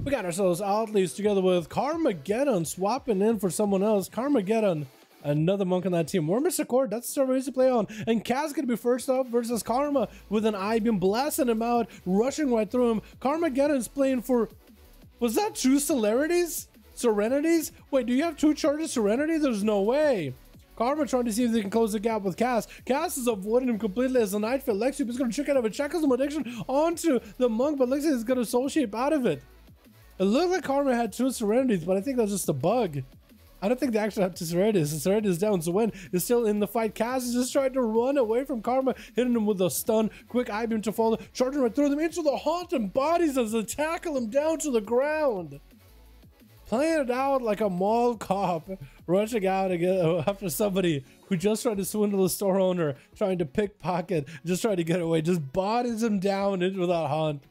We got ourselves Outlays together with Carmageddon swapping in for someone else. Carmageddon, another monk on that team. We're Mr. Court, that's the server he used to play on. And Kaz gonna be first up versus Karma with an I-beam blasting him out, rushing right through him. Carmageddon's playing for... Was that two Celerities? Serenities? Wait, do you have two charges Serenity? There's no way. Karma trying to see if they can close the gap with Cass. Cass is avoiding him completely as the Night Fit. Lexi is going to trick out of a Checkism addiction onto the monk, but Lexi is going to soul shape out of it. It looked like Karma had two Serenities, but I think that's just a bug. I don't think they actually have two Serenities. The Serenity is down. Zwen is still in the fight. Cass is just trying to run away from Karma, hitting him with a stun. Quick I-beam to follow, charging right through them into the haunting bodies as they tackle him down to the ground. Playing it out like a mall cop, rushing out again after somebody who just tried to swindle a store owner, trying to pickpocket, just trying to get away, just bodies him down into that hunt.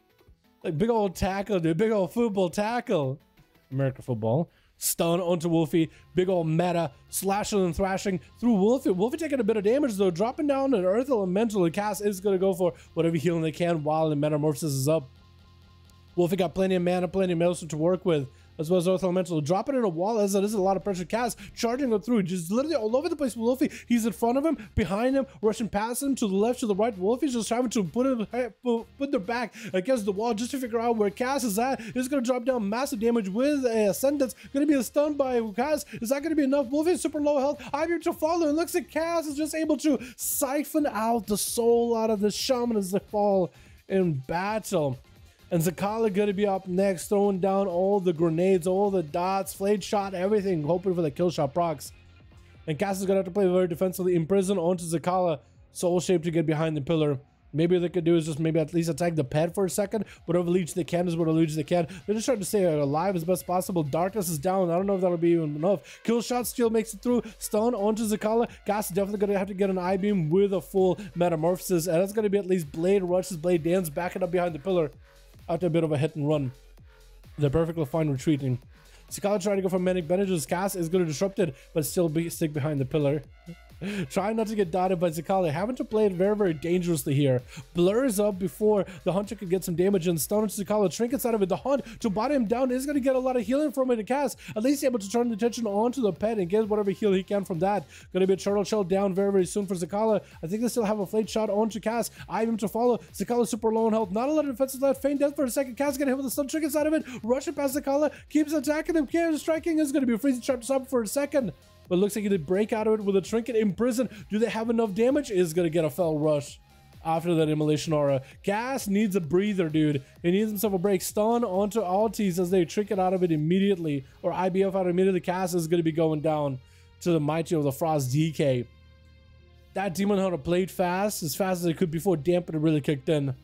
Like big old tackle, dude, big old football tackle. American football. Stun onto Wolfie, big old meta, slashing and thrashing through Wolfie. Wolfie taking a bit of damage though, dropping down an Earth Elemental. The cast is going to go for whatever healing they can while the Metamorphosis is up. Wolfie got plenty of mana, plenty of medicine to work with, as well as Earth Elemental. Dropping in a wall as it is a lot of pressure. Cass charging up through, just literally all over the place with Wolfie. He's in front of him, behind him, rushing past him, to the left, to the right. Wolfie's just trying to put their back against the wall just to figure out where Cass is at. He's going to drop down massive damage with a Ascendance. Going to be a stun by Cass. Is that going to be enough? Wolfie's super low health. I'm here to follow, and looks like Cass is just able to siphon out the soul out of the Shaman as they fall in battle. And Zakala gonna be up next, throwing down all the grenades, all the dots, flayed shot, everything, hoping for the kill shot procs. And Cass is gonna have to play very defensively, imprison onto Zakala, soul shape to get behind the pillar. Maybe what they could do is just maybe at least attack the pet for a second. Whatever leech they can is whatever leech they can. They're just trying to stay alive as best possible. Darkness is down. I don't know if that'll be even enough. Kill shot still makes it through. Stun onto Zakala. Cass is definitely gonna have to get an I-beam with a full Metamorphosis, and that's gonna be at least Blade rushes Blade Dance, backing up behind the pillar. After a bit of a hit and run, they're perfectly fine retreating. Zakala trying to go for Manic Bandages. Cass is going to disrupt it, but still stick behind the pillar. Trying not to get dotted by Zakala, having to play it very, very dangerously here. Blurs up before the Hunter could get some damage, and stun into Zakala, trinkets out of it. The Hunt to body him down is going to get a lot of healing from it. Cass at least able to turn the attention onto the pet and get whatever heal he can from that. Going to be a Turtle Shell down very, very soon for Zakala. I think they still have a Flayed Shot onto Cass. I-beam to follow. Zakala super low on health. Not a lot of defenses left. Feign death for a second. Cass getting hit with the stun, trinkets out of it. Rushing past Zakala. Keeps attacking him. Striking is going to be a freezing trap to stop for a second. But it looks like he did break out of it with a trinket in prison. Do they have enough damage? Is going to get a fell rush after that Immolation Aura. Cass needs a breather, dude. He needs himself a break. Stun onto Altis as they trinket out of it immediately. Or IBF out immediately. Cass is going to be going down to the Mighty of the Frost DK. That Demon Hunter played fast as it could before Dampener really kicked in.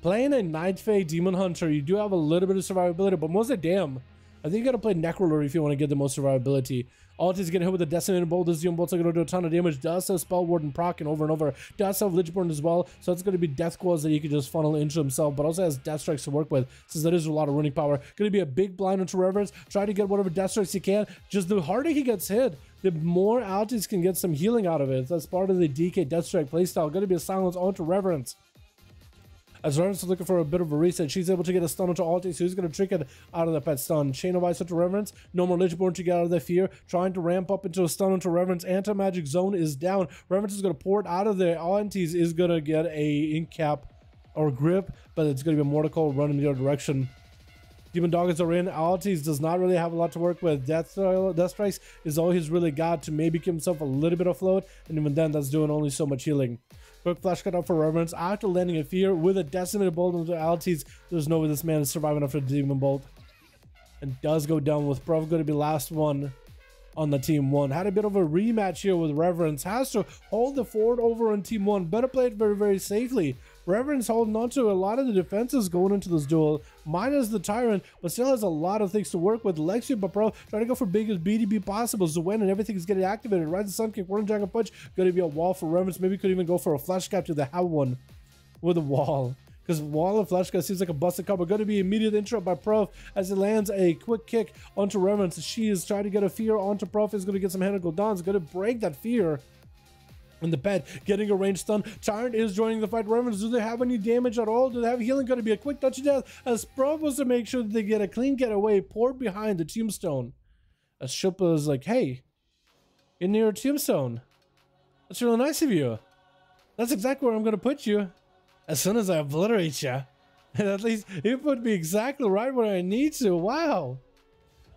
Playing a Night Fae Demon Hunter, you do have a little bit of survivability, but mostly damn. I think you gotta play Necrolord if you want to get the most survivability. Altis getting hit with a Decimating Bolt. This Doom Bolt's gonna do a ton of damage. Does have Spell Warden proccing over and over. Does have Lichborn as well. So it's gonna be Death Claws that he can just funnel into himself, but also has Death Strikes to work with, since that is a lot of running power. Gonna be a big blind into Reverence. Try to get whatever Death Strikes he can. Just the harder he gets hit, the more Altis can get some healing out of it. That's part of the DK Death Strike playstyle. Gonna be a silence onto Reverence. As Reverence is looking for a bit of a reset, she's able to get a stun onto Altis, so he's going to trick it out of the pet stun. Chain of Ice onto Reverence. No more Lichborn to get out of the fear. Trying to ramp up into a stun onto Reverence. Anti-Magic Zone is down. Reverence is going to pour it out of the Altis, is going to get a Incap or Grip, but it's going to be a Mortical running the other direction. Demon Doggers are in. Altis does not really have a lot to work with. Death Strikes is all he's really got to maybe give himself a little bit of float, and even then, that's doing only so much healing. Quick flash cut out for Reverence after landing a fear with a Decimated Bolt into Altis. There's no way this man is surviving after the Demon Bolt. And does go down with Prof going to be last one on the Team 1. Had a bit of a rematch here with Reverence. Has to hold the fort over on Team 1. Better play it very, very safely. Reverence holding on to a lot of the defenses going into this duel, minus the Tyrant, but still has a lot of things to work with. Lexi but Pro trying to go for biggest BDB possible. Zwen and everything is getting activated. Rise of Sun Kick, Warning Dragon Punch, going to be a wall for Reverence. Maybe could even go for a flash cap to the How one with a wall. Because wall and flash cap seems like a busted cover. Going to be immediate interrupt by Prof as he lands a quick kick onto Reverence. She is trying to get a fear onto Prof. Is going to get some Hanagle Dons. Going to break that fear. in the bed, getting a range stun. Tyrant is joining the fight. Ravens, do they have any damage at all? Do they have healing? Going to be a quick touch of death as Prov was to make sure that they get a clean getaway, poured behind the tombstone. As Shilpa is like, hey, in your tombstone. That's really nice of you. That's exactly where I'm going to put you. As soon as I obliterate you. At least you put me exactly right where I need to. Wow.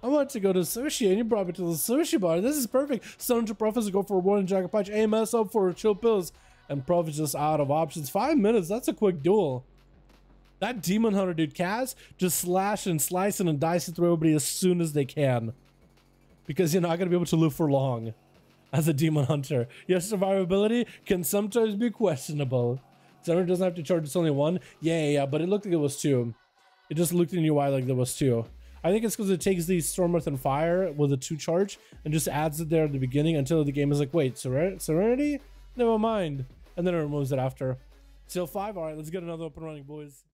I want to go to sushi and you brought me to the sushi bar. This is perfect. Stun to Prof is go for a warning jacket punch. AMS up for chill pills. And Prof is just out of options. 5 minutes. That's a quick duel. That Demon Hunter dude, Kaz, just slash and slicing and dicing through everybody as soon as they can. Because you're not going to be able to live for long as a Demon Hunter. Your survivability can sometimes be questionable. Center doesn't have to charge, it's only one. Yeah, but it looked like it was two. It just looked in your eye like there was two. I think it's because it takes the Storm, Earth, and Fire with a 2 charge and just adds it there at the beginning until the game is like, wait, Serenity? Never mind. And then it removes it after. Still 5? Alright, let's get another up and running, boys.